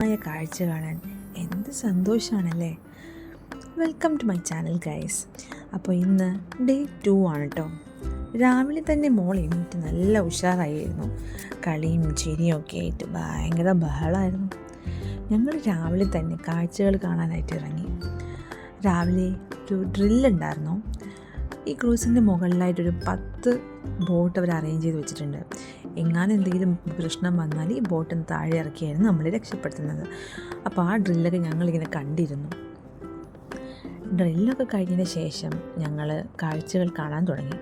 കാഴ്ച കാണാൻ എന്ത് സന്തോഷമാണല്ലേ. Welcome to my channel guys. അപ്പോൾ ഇന്ന് ഡേ 2 ആണ് കേട്ടോ. രാവിലെ തന്നെ മോൾ എണീറ്റ് നല്ല ഉഷാറായിരുന്നു. കളിയും ചിരിയും ഒക്കെ ആയിട്ട് ഭയങ്കര ബഹളമായിരുന്നു. ഞങ്ങൾ രാവിലെ തന്നെ കാഴ്ചകൾ കാണാനായിട്ട് ഇറങ്ങി. രാവിലെ ഒരു ഡ്രില്ലുണ്ടായിരുന്നു. ഈ ക്രൂസിൻ്റെ മുകളിലായിട്ടൊരു 10 ബോട്ട് അവർ അറേഞ്ച് ചെയ്ത് വെച്ചിട്ടുണ്ട്. എങ്ങാനും എന്തെങ്കിലും പ്രശ്നം വന്നാൽ ഈ ബോട്ടിന് താഴെ ഇറക്കിയായിരുന്നു നമ്മളെ രക്ഷപ്പെടുത്തുന്നത്. അപ്പോൾ ആ ഡ്രില്ലൊക്കെ ഞങ്ങളിങ്ങനെ കണ്ടിരുന്നു. ഡ്രില്ലൊക്കെ കഴിഞ്ഞതിന് ശേഷം ഞങ്ങൾ കാഴ്ചകൾ കാണാൻ തുടങ്ങി.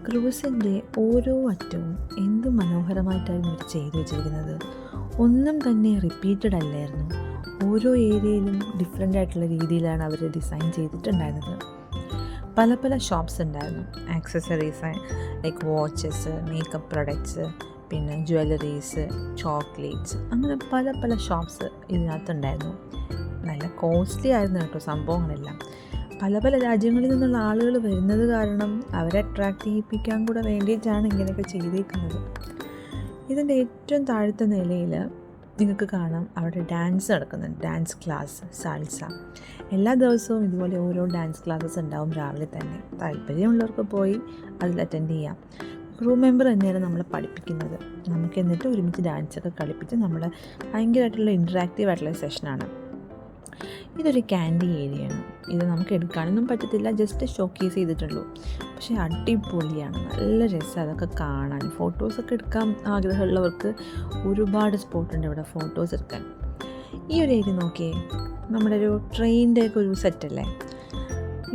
ക്രൂസിൻ്റെ ഓരോ അറ്റവും എന്ത് മനോഹരമായിട്ടായിരുന്നു അവർ ചെയ്തു വെച്ചിരിക്കുന്നത്. ഒന്നും തന്നെ റിപ്പീറ്റഡ് അല്ലായിരുന്നു. ഓരോ ഏരിയയിലും ഡിഫറെൻ്റ് ആയിട്ടുള്ള രീതിയിലാണ് അവർ ഡിസൈൻ ചെയ്തിട്ടുണ്ടായിരുന്നത്. പല പല ഷോപ്സ് ഉണ്ടായിരുന്നു. Accessories like watches, makeup products, പിന്നെ ജ്വല്ലറീസ്, ചോക്ലേറ്റ്സ്, അങ്ങനെ പല പല ഷോപ്സ് ഇതിനകത്തുണ്ടായിരുന്നു. നല്ല കോസ്റ്റ്ലി ആയിരുന്നു കേട്ടോ സംഭവങ്ങളെല്ലാം. പല പല രാജ്യങ്ങളിൽ നിന്നുള്ള ആളുകൾ വരുന്നത് കാരണം അവരെ അട്രാക്റ്റ് ചെയ്യിപ്പിക്കാൻ കൂടെ വേണ്ടിയിട്ടാണ് ഇങ്ങനെയൊക്കെ ചെയ്തിരിക്കുന്നത്. ഇതിൻ്റെ ഏറ്റവും താഴത്തെ നിലയിൽ നിങ്ങൾക്ക് കാണാം അവിടെ ഡാൻസ് നടക്കുന്നുണ്ട്. Dance class, salsa. എല്ലാ ദിവസവും ഇതുപോലെ ഓരോ ഡാൻസ് ക്ലാസ്സസ് ഉണ്ടാവും രാവിലെ തന്നെ. താല്പര്യമുള്ളവർക്ക് പോയി അതിൽ അറ്റൻഡ് ചെയ്യാം. ക്രൂ മെമ്പർ തന്നെയാണ് നമ്മളെ പഠിപ്പിക്കുന്നത്. നമുക്ക് എന്നിട്ട് ഒരുമിച്ച് ഡാൻസൊക്കെ കളിപ്പിച്ച് നമ്മൾ ഭയങ്കരമായിട്ടുള്ള ഇൻറ്ററാക്റ്റീവ് ആയിട്ടുള്ള സെഷനാണ്. ഇതൊരു ക്യാൻഡി ഏരിയയാണ്. ഇത് നമുക്ക് എടുക്കാനൊന്നും പറ്റത്തില്ല, ജസ്റ്റ് ഷോക്കേസ് ചെയ്തിട്ടുള്ളൂ. പക്ഷേ അടിപൊളിയാണ്, നല്ല രസം അതൊക്കെ കാണാൻ. ഫോട്ടോസൊക്കെ എടുക്കാൻ ആഗ്രഹമുള്ളവർക്ക് ഒരുപാട് സ്പോട്ടുണ്ട് ഇവിടെ ഫോട്ടോസ് എടുക്കാൻ. ഈ ഒരു ഏരിയ നോക്കിയേ, നമ്മുടെ ഒരു ട്രെയിനിൻ്റെ ഒക്കെ ഒരു സെറ്റല്ലേ.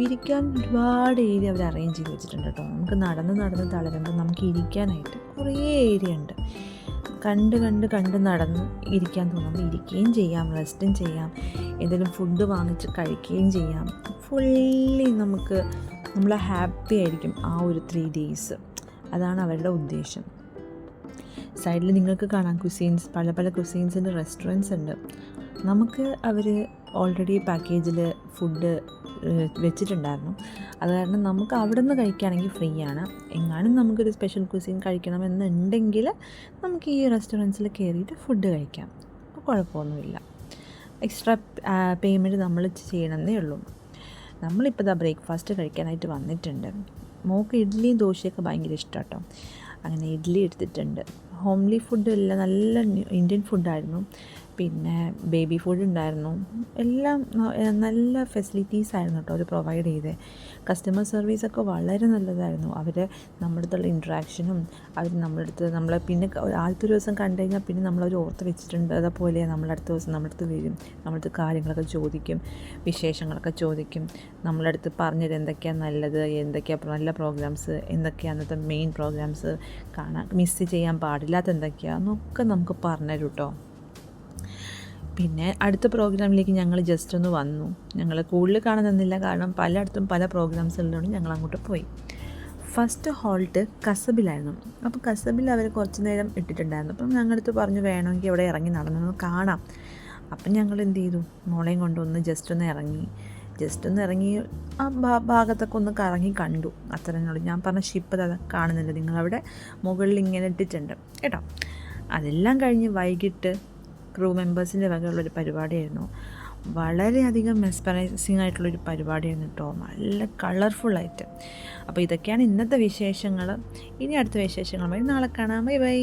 ഇരിക്കാൻ ഒരുപാട് ഏരിയ അവർ അറേഞ്ച് ചെയ്ത് വെച്ചിട്ടുണ്ട് കേട്ടോ. നമുക്ക് നടന്ന് തളരുമ്പോൾ നമുക്ക് ഇരിക്കാനായിട്ട് കുറേ ഏരിയ ഉണ്ട്. കണ്ട് നടന്ന് ഇരിക്കാൻ തോന്നുമ്പോൾ ഇരിക്കുകയും ചെയ്യാം, റെസ്റ്റും ചെയ്യാം, എന്തെങ്കിലും ഫുഡ് വാങ്ങിച്ച് കഴിക്കുകയും ചെയ്യാം. ഫുള്ളി നമ്മൾ ഹാപ്പി ആയിരിക്കും ആ ഒരു 3 days. അതാണ് അവരുടെ ഉദ്ദേശം. സൈഡിൽ നിങ്ങൾക്ക് കാണാം കുസീൻസ്, പല പല കുസീൻസിൻ്റെ റെസ്റ്റോറൻറ്റ്സ് ഉണ്ട്. നമുക്ക് അവർ ഓൾറെഡി പാക്കേജിൽ ഫുഡ് വെച്ചിട്ടുണ്ടായിരുന്നു. അത് കാരണം നമുക്ക് അവിടെ നിന്ന് കഴിക്കുകയാണെങ്കിൽ ഫ്രീ ആണ്. എങ്ങാനും നമുക്കൊരു സ്പെഷ്യൽ കുസീൻ കഴിക്കണമെന്നുണ്ടെങ്കിൽ നമുക്ക് ഈ റെസ്റ്റോറൻറ്റ്സിൽ കയറിയിട്ട് ഫുഡ് കഴിക്കാം. കുഴപ്പമൊന്നുമില്ല. എക്സ്ട്രാ പേയ്മെൻറ്റ് നമ്മൾ ചെയ്യണമെന്നേ ഉള്ളൂ. നമ്മളിപ്പോൾ ബ്രേക്ക്ഫാസ്റ്റ് കഴിക്കാനായിട്ട് വന്നിട്ടുണ്ട്. മോൾക്ക് ഇഡ്ഡലിയും ദോശയൊക്കെ ഭയങ്കര ഇഷ്ടം കേട്ടോ. അങ്ങനെ ഇഡ്ഡലി എടുത്തിട്ടുണ്ട്. ഹോംലി ഫുഡ് എല്ലാം നല്ല ഇന്ത്യൻ ഫുഡായിരുന്നു. പിന്നെ ബേബി ഫുഡ് ഉണ്ടായിരുന്നു. എല്ലാം നല്ല ഫെസിലിറ്റീസ് ആയിരുന്നു കേട്ടോ അവർ പ്രൊവൈഡ് ചെയ്തത്. കസ്റ്റമർ സർവീസൊക്കെ വളരെ നല്ലതായിരുന്നു. അവർ നമ്മുടെ അടുത്തുള്ള ഇൻട്രാക്ഷനും അവർ നമ്മളെ പിന്നെ ആദ്യത്തെ ഒരു ദിവസം കണ്ടു കഴിഞ്ഞാൽ പിന്നെ നമ്മളവർ ഓർത്ത് വെച്ചിട്ടുണ്ട്. അതുപോലെ നമ്മളടുത്ത ദിവസം നമ്മുടെ അടുത്ത് വരും, നമ്മളടുത്ത് കാര്യങ്ങളൊക്കെ ചോദിക്കും, വിശേഷങ്ങളൊക്കെ ചോദിക്കും. നമ്മളടുത്ത് പറഞ്ഞത് എന്തൊക്കെയാണ് നല്ലത്, എന്തൊക്കെയാണ് നല്ല പ്രോഗ്രാംസ്, എന്തൊക്കെയാണ് അന്നത്തെ മെയിൻ പ്രോഗ്രാംസ്, കാണാൻ മിസ് ചെയ്യാൻ പാടില്ലാത്ത എന്തൊക്കെയാണെന്നൊക്കെ നമുക്ക് പറഞ്ഞുതരും കേട്ടോ. പിന്നെ അടുത്ത പ്രോഗ്രാമിലേക്ക് ഞങ്ങൾ ജസ്റ്റ് ഒന്ന് വന്നു. ഞങ്ങൾ കൂടുതൽ കാണാൻ നിന്നില്ല, കാരണം പലയിടത്തും പല പ്രോഗ്രാംസ് ഉള്ളതുകൊണ്ട് ഞങ്ങൾ അങ്ങോട്ട് പോയി. ഫസ്റ്റ് ഹോൾട്ട് കസബിലായിരുന്നു. അപ്പോൾ കസബിൽ അവർ കുറച്ച് നേരം ഇട്ടിട്ടുണ്ടായിരുന്നു. അപ്പം ഞങ്ങളടുത്ത് പറഞ്ഞു വേണമെങ്കിൽ അവിടെ ഇറങ്ങി നടന്നൊന്ന് കാണാം. അപ്പം ഞങ്ങൾ എന്ത് ചെയ്തു, മോളെയും കൊണ്ടൊന്ന് ജസ്റ്റ് ഒന്ന് ഇറങ്ങി ആ ഭാഗത്തൊക്കെ ഒന്ന് കറങ്ങി കണ്ടു. അത്രയുള്ളൂ. ഞാൻ പറഞ്ഞ ഷിപ്പ് അത് കാണുന്നില്ല, നിങ്ങളവിടെ മുകളിൽ ഇങ്ങനെ ഇട്ടിട്ടുണ്ട് കേട്ടോ. അതെല്ലാം കഴിഞ്ഞ് വൈകിട്ട് ക്രൂ മെമ്പേഴ്സിൻ്റെ വകയുള്ളൊരു പരിപാടിയായിരുന്നു. വളരെയധികം മെസ്പറൈസിങ് ആയിട്ടുള്ളൊരു പരിപാടിയായിരുന്നു കേട്ടോ. നല്ല കളർഫുള്ളായിട്ട്. അപ്പോൾ ഇതൊക്കെയാണ് ഇന്നത്തെ വിശേഷങ്ങൾ. ഇനി അടുത്ത വിശേഷങ്ങളുമായി നാളെ കാണാം. Bye bye.